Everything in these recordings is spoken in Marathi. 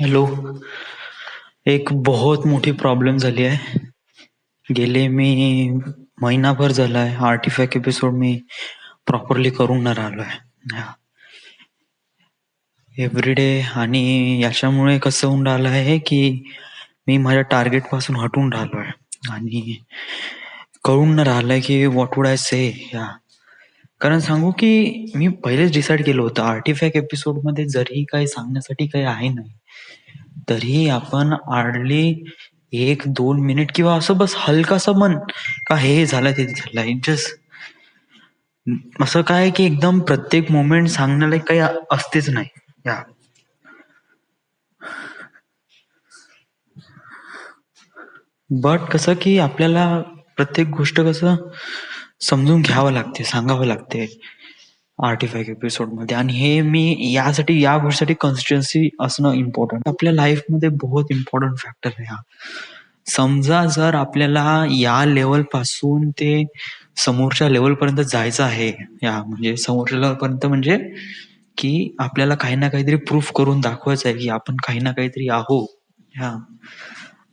हॅलो. एक बहुत मोठी प्रॉब्लेम झाली आहे. गेले मी महिनाभर झालाय आर्टिफॅक्ट एपिसोड मी प्रॉपरली करून नाही राहिलोय. एव्हरीडे आणि याच्यामुळे कसं होऊन राहिलं आहे की मी माझ्या टार्गेट पासून हटून राहिलोय आणि कळून नाही राहिलंय की व्हॉट वुड आय से. कारण सांगू की मी पहिलेच डिसाईड केलं होतं आर्टिफॅक्ट एपिसोड मध्ये जरी काही सांगण्यासाठी काही आहे नाही, तरी आपण हार्डली 1-2 मिनिट किंवा असं बस हलकासं मन का हे झालं ते झालंय जस्ट असं काय की एकदम प्रत्येक मोमेंट सांगण्याला काही असतेच नाही. या बट कसं की आपल्याला प्रत्येक गोष्ट कसं समजून घ्यावं लागते, सांगावं लागते आर्टिफॅक्ट एपिसोड मध्ये. आणि हे मी यासाठी या गोष्टीसाठी कन्सिस्टन्सी असणं इम्पॉर्टंट आपल्या लाईफ मध्ये बहुत इम्पॉर्टंट फॅक्टर आहे हा. समजा जर आपल्याला या लेवल पासून ते समोरच्या लेवल पर्यंत जायचं आहे, या म्हणजे समोरच्या लेवल पर्यंत म्हणजे की आपल्याला काही ना काहीतरी प्रूफ करून दाखवायचं आहे की आपण काही ना काहीतरी आहो, ह्या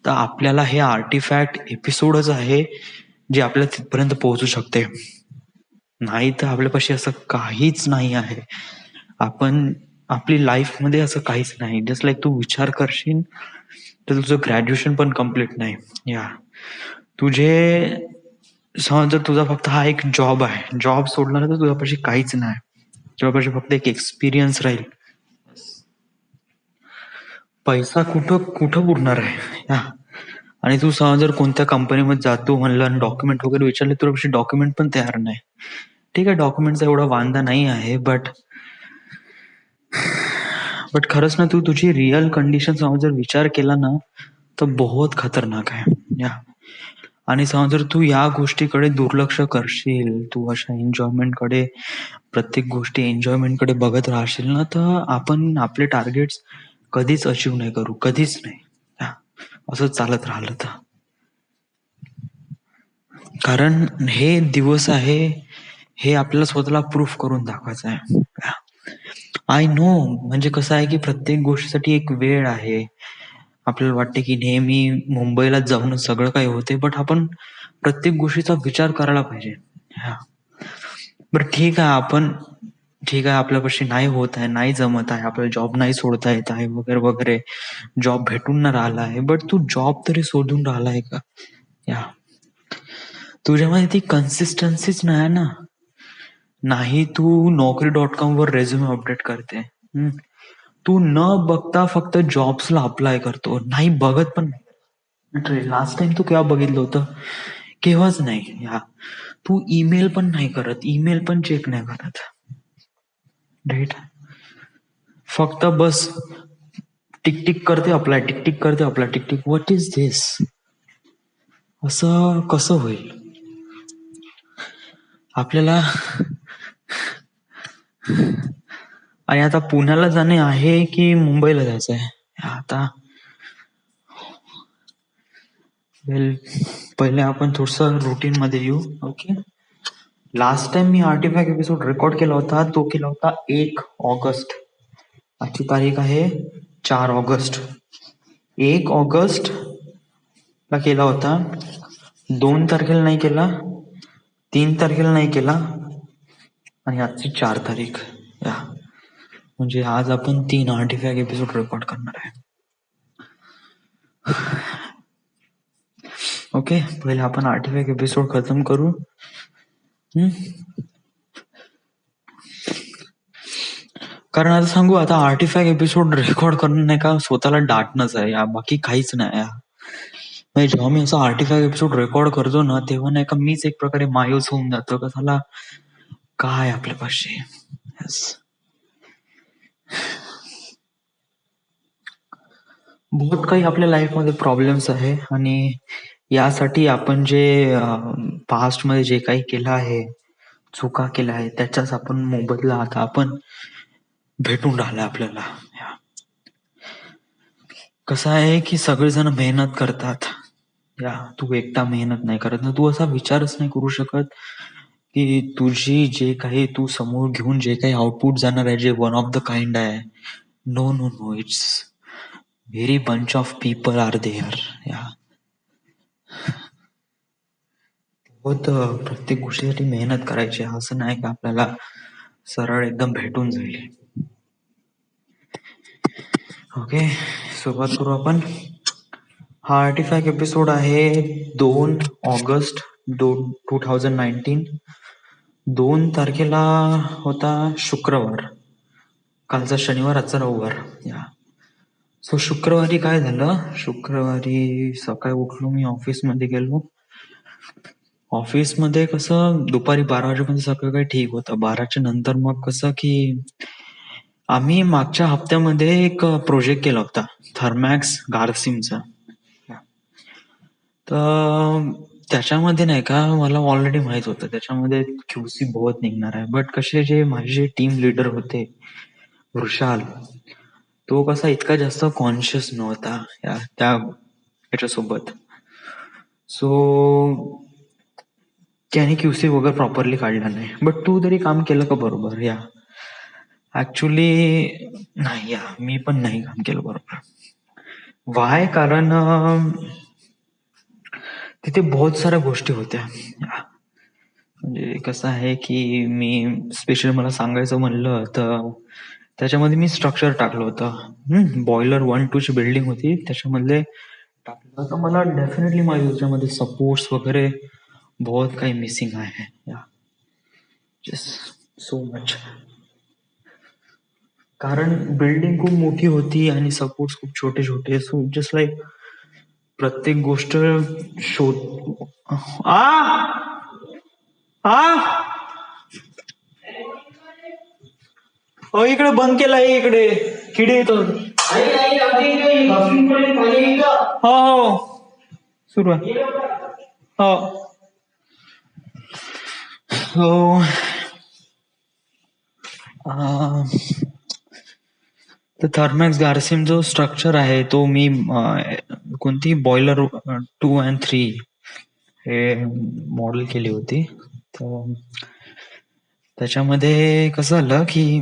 तर आपल्याला हे आर्टिफॅक्ट एपिसोडच आहे जे आपल्याला तिथपर्यंत पोहोचू शकते. नाही तर आपल्यापाशी असं काहीच नाही आहे. आपण आपली लाईफ मध्ये असं काहीच नाही. जस्ट लाईक तू विचार करशील तर तुझं ग्रॅज्युएशन पण कम्प्लीट नाही. या तुझे समज जर तुझा फक्त हा एक जॉब आहे, जॉब सोडला तर तुझ्यापाशी काहीच नाही. तुझ्यापाशी फक्त एक एक्सपिरियन्स राहील. पैसा कुठं कुठं उरणार आहे. या आणि तू समज जर कोणत्या कंपनीमध्ये जातो म्हणलं आणि डॉक्युमेंट वगैरे विचारले, तुझ्यापाशी डॉक्युमेंट पण तयार नाही. ठीक आहे, डॉक्युमेंटचा एवढा वांदा नाही आहे, बट खरंच ना तू तुझी रिअल कंडिशन समज जर विचार केला ना तर बहुत खतरनाक आहे. या आणि समज जर तू या गोष्टीकडे दुर्लक्ष करशील, तू अशा एन्जॉयमेंटकडे प्रत्येक गोष्टी एन्जॉयमेंटकडे बघत राहशील ना, तर आपण आपले टार्गेट्स कधीच अचीव नाही करू, कधीच नाही. या, असं चालत राहिलं तर. कारण हे दिवस आहे, हे आपल्याला स्वतःला प्रूफ करून दाखवायचं आहे. आय नो, म्हणजे कसं आहे की प्रत्येक गोष्टीसाठी एक वेळ आहे. आपल्याला वाटते की नेहमी मुंबईला जाऊनच सगळं काही होते, बट आपण प्रत्येक गोष्टीचा विचार करायला पाहिजे. हा. बरं ठीक आहे, ठीक आहे आपल्यापाशी नाही होत आहे, नाही जमत आहे, आपल्याला जॉब नाही सोडता येत आहे वगैरे वगैरे, जॉब भेटून ना राहिला आहे, बट तू जॉब तरी सोडून राहिला आहे का? या तुझ्यामध्ये ती कन्सिस्टन्सीच नाही ना. नाही तू Naukri.com वर रेझ्युमे अपडेट करते. तू न बघता फक्त जॉब्सला अप्लाय करतो, नाही बघत पण नाही. लास्ट टाइम तू केव्हा बघितलं होतं? केव्हाच नाही. या तू ईमेल पण नाही करत, ईमेल पण चेक नाही करत. राईट. फक्त बस टिक टिक करते अप्लाय, टिक टिक करते apply, tick tick. What is this? असं कसं होईल? आपल्याला आणि आता पुण्याला जाणे आहे की मुंबईला जायचं आहे? आता वेल, पहिले आपण थोडस रुटीन मध्ये येऊ. ओके, लास्ट टाइम मी आर्टिफॅक्ट एपिसोड रेकॉर्ड केला होता, तो केला होता 1 ऑगस्ट. आजची तारीख आहे 4 ऑगस्ट. 1 ऑगस्ट ला केला होता, 2 तारखेला नाही केला, 3 तारखेला नाही केला, आणि आजची 4 तारीख. या म्हणजे आज आपण 3 आर्टिफॅक्ट एपिसोड रेकॉर्ड करणार आहे. ओके, पहिले आपण आर्टिफॅक्ट एपिसोड खतम करू. कारण आता सांगू, आता आर्टिफॅक्ट एपिसोड रेकॉर्ड करणं नाही का स्वतःला डाटणंच आहे, या बाकी काहीच नाही. या म्हणजे जेव्हा मी असं आर्टिफॅक्ट एपिसोड रेकॉर्ड करतो ना, तेव्हा नाही का मीच एक प्रकारे मायूस होऊन जातो का झाला काय आपल्यापाशी. बहुत काही आपल्या लाईफ मध्ये प्रॉब्लेम्स आहे, आणि यासाठी आपण जे पास्ट मध्ये जे काही केलं आहे, चुका केल्या आहे, त्याच्याच आपण मोबदला आता आपण भेटून राहिला आपल्याला. कसं आहे की सगळेजण मेहनत करतात, या तू एकटा मेहनत नाही करत ना. तू असा विचारच नाही करू शकत की तुझी जे काही तू समोर घेऊन जे काही आउटपुट जाणार आहे जे वन ऑफ द काइंड आहे. No no no, it's very bunch of people are there. या बहुत प्रत्येक गोष्टीसाठी मेहनत करायची. असं नाही का आपल्याला सरळ एकदम भेटून जाईल. ओके, सुरुवात करू आपण. हा आर्टिफॅक्ट एपिसोड आहे 2 ऑगस्ट 2019. 2 तारखेला होता शुक्रवार. कालचा शनिवार, आजचा रविवार. या सो शुक्रवारी काय झालं, शुक्रवारी सकाळी उठलो, मी ऑफिसमध्ये गेलो. ऑफिसमध्ये कसं दुपारी 12 वाजेपर्यंत सगळं काही ठीक होतं. 12च्या नंतर मग कसं की आम्ही मागच्या हप्त्यामध्ये एक प्रोजेक्ट केला होता थर्मॅक्स गारसिमचा. तर त्याच्यामध्ये नाही का मला ऑलरेडी माहित होतं त्याच्यामध्ये क्यूसी बहुत निघणार आहे. बट कसे जे माझे टीम लीडर होते वृषाल, तो कसा इतका जास्त कॉन्शियस नव्हता त्या याच्यासोबत. सो त्याने क्यूसी वगैरे प्रॉपरली काढला नाही. बट तू तरी काम केलं का बरोबर? या ऍक्च्युली नाही, या मी पण नाही काम केलं बरोबर. वाय? कारण तिथे बहुत साऱ्या गोष्टी होत्या. म्हणजे कसं आहे की मी स्पेशल मला सांगायचं म्हणलं तर त्याच्यामध्ये मी स्ट्रक्चर टाकलं होतं. बॉयलर 1-2 ची बिल्डिंग होती, त्याच्यामध्ये टाकलं तर मला डेफिनेटली माझ्या त्याच्यामध्ये सपोर्ट्स वगैरे बहुत काही मिसिंग आहे. Just so much. कारण बिल्डिंग खूप मोठी होती आणि सपोर्ट्स खूप छोटे छोटे. सो जस्ट लाईक प्रत्येक गोष्ट शोध आ आ हो, इकडे बंद केलाय, इकडे किडे येतो. हो हो, सुरू आहे. हो हो. तर थर्मॅक्स गारसिम जो स्ट्रक्चर आहे तो मी कोणती बॉयलर 2 आणि 3 हे मॉडेल केली होती. तर त्याच्यामध्ये कसं झालं की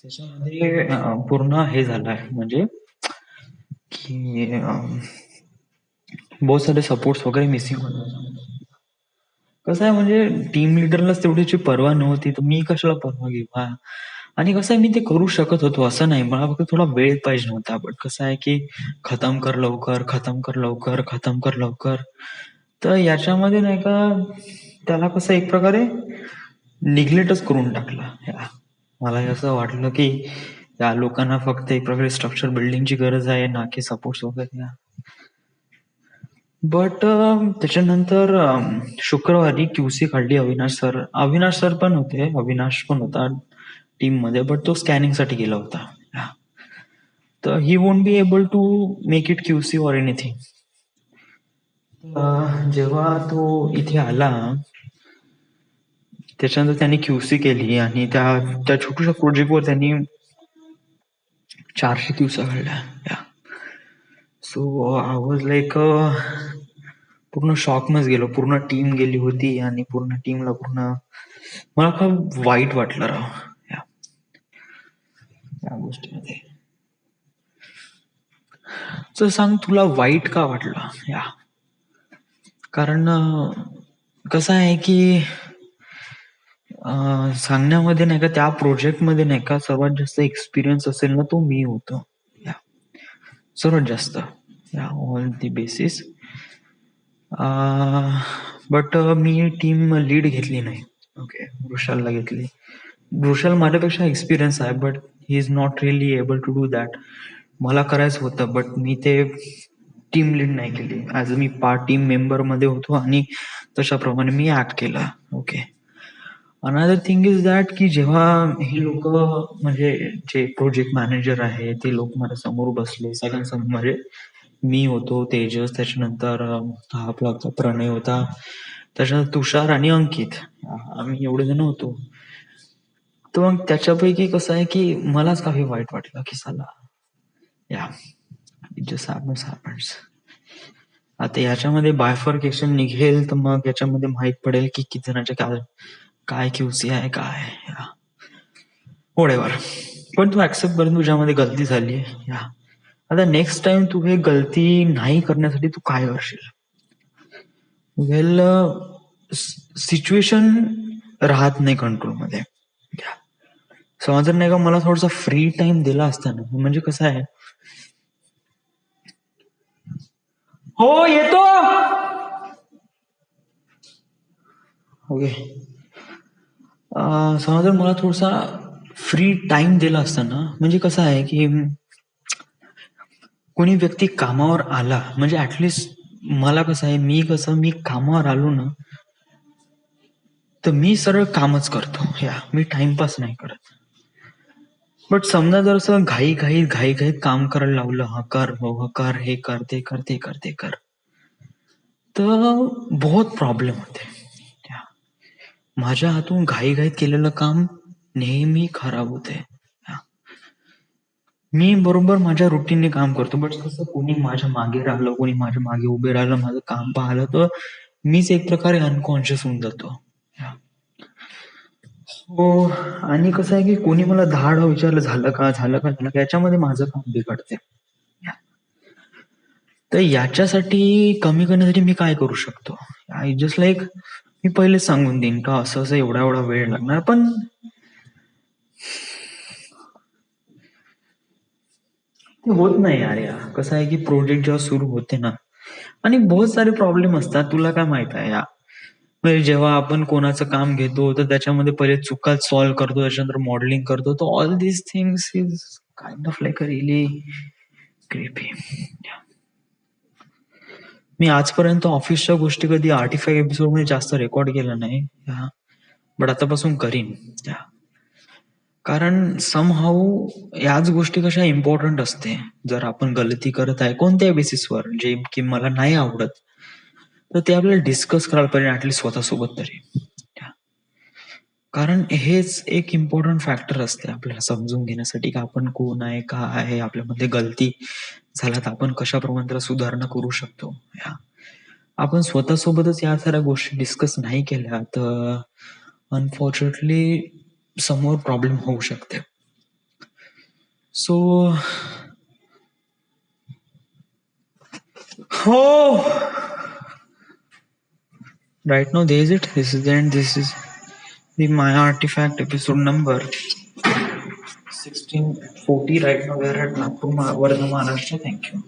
त्याच्यामध्ये पूर्ण हे झालंय म्हणजे की बहुत सारे सपोर्ट्स वगैरे मिसिंग होतात. कसं आहे म्हणजे टीम लिडरलाच तेवढीची पर्वा नव्हती, तर मी कशाला पर्वा घेऊ? आणि कसं आहे मी ते करू शकत होतो, असं नाही. मला फक्त थोडा वेळ पाहिजे नव्हता. बट कसं आहे की खतम कर लवकर, खतम कर लवकर, खतम कर लवकर. तर याच्यामध्ये नाही का त्याला कसं एक प्रकारे निग्लेक्टच करून टाकला. मला हे असं वाटलं की या लोकांना फक्त एक प्रकारे स्ट्रक्चर बिल्डिंगची गरज आहे, ना की सपोर्ट्स वगैरे. बट त्याच्यानंतर शुक्रवारी क्यूसी काढली अविनाश सर. अविनाश सर पण होते, अविनाश पण होता टीम मध्ये, बट तो स्कॅनिंग साठी गेला होता. तर he won't be able to make it QC or anything. जेव्हा तो इथे आला त्याच्यानंतर त्यांनी क्यूसी केली आणि त्या छोट्याशा प्रोजेक्टवर त्यांनी 400 क्यूसा काढल्या. सो आय वॉज लाईक पूर्ण शॉक मध्ये गेलो. पूर्ण टीम गेली होती आणि पूर्ण टीमला पूर्ण मला खूप वाईट वाटलं राव या गोष्टीमध्ये. तर सांग तुला वाईट का वाटलं? कारण कसं आहे की सांगण्यामध्ये नाही का त्या प्रोजेक्ट मध्ये नाही का सर्वात जास्त एक्सपिरियन्स असेल ना तो मी होतो. सर्वात जास्त ऑन दी बेसिस. बट मी टीम लीड घेतली नाही. ओके, वृषालला घेतली. वृषाल माझ्यापेक्षा एक्सपिरियन्स आहे, but he is not really able to do that. मला करायचं होतं बट मी ते टीम लीड नाही केली. ऍज मी पार्ट टीम मेंबर मध्ये होतो आणि तशाप्रमाणे मी ऍक्ट केला. Okay. Another thing is that की जेव्हा हे लोक म्हणजे जे प्रोजेक्ट मॅनेजर आहे ते लोक माझ्या समोर बसले सगळ्यांसमोर, म्हणजे मी होतो, तेजस, त्याच्यानंतर हा आपला होता प्रणय होता, त्याच्यानंतर तुषार आणि अंकित, आम्ही एवढे जण होतो. तर मग त्याच्यापैकी कसं आहे की मलाच काही वाईट वाटलं की साला या इट जस्ट हॅपन्स. आता याच्यामध्ये बायफर्केशन निघेल तर मग याच्यामध्ये माहित पडेल की किती जणांचे काय काय क्यूसी आहे काय वॉटेवर. पण तू ऍक्सेप्ट कर तुझ्यामध्ये गलती झाली आहे. आता नेक्स्ट टाइम तू हे गलती नाही करण्यासाठी तू काय करशील? वेल, सिच्युएशन राहत नाही कंट्रोलमध्ये. समज जर नाही का मला थोडासा फ्री टाइम दिला असता ना, म्हणजे कसं आहे. हो येतो. ओके. समज जर मला थोडासा फ्री टाइम दिला असता ना, म्हणजे कसं आहे की कोणी व्यक्ती कामावर आला म्हणजे ऍटलिस्ट मला कसं आहे, मी कामावर आलो ना, तर मी सरळ कामच करतो. मी टाइमपास नाही करत. बट समजा जर असं घाईघाईत काम करायला लावलं, हा कर हो कर, हे कर ते कर ते कर ते कर, तर बहुत प्रॉब्लेम होते. माझ्या हातून घाईघाईत केलेलं काम नेहमी खराब होते. मी बरोबर माझ्या रुटीनने काम करतो, बट कसं कोणी माझ्या मागे राहिलं, कोणी माझ्या मागे उभे राहिलं, माझं काम पाहिलं, तर मीच एक प्रकारे अनकॉन्शियस होऊन जातो. हो. आणि कसं आहे की कोणी मला 10 विचारलं झालं का याच्यामध्ये माझं काम बिघडते. तर याच्यासाठी कमी करण्यासाठी मी काय करू शकतो? आय जस्ट लाईक मी पहिले सांगून देईन का असं असं एवढा एवढा वेळ लागणार, पण ते होत नाही यार. कसं आहे की प्रोजेक्ट जेव्हा सुरू होते ना, आणि बहुत सारे प्रॉब्लेम असतात. तुला काय माहित आहे म्हणजे जेव्हा आपण कोणाचं काम घेतो तर त्याच्यामध्ये पहिले चुका सॉल्व्ह करतो, त्याच्यानंतर मॉडेलिंग करतो, तर all these things is kind of like a really creepy. मी आजपर्यंत ऑफिसच्या गोष्टी कधी 45 एपिसोड मध्ये जास्त रेकॉर्ड केलं नाही. बट आतापासून करीन. कारण समहाऊ याच गोष्टी कशा इम्पॉर्टंट असते. जर आपण गलती करत आहे कोणत्याही बेसिसवर जे की मला नाही आवडत, तर ते आपल्याला डिस्कस करायला पाहिजे ऍटलीस्ट स्वतःसोबत तरी. कारण हेच एक इम्पॉर्टंट फॅक्टर असते आपल्याला समजून घेण्यासाठी की आपण कोण आहे, काय आहे, आपल्यामध्ये गलती झाल्या तर आपण कशाप्रमाणे त्याला सुधारणा करू शकतो. आपण स्वतःसोबतच या साऱ्या गोष्टी डिस्कस नाही केल्या तर अनफॉर्च्युनेटली समोर प्रॉब्लेम होऊ शकते. सो हो, right now this is it. This is the end. This is the Maya Artifact episode number 1640. Right now we are at Nagpur, Maharashtra. Thank you.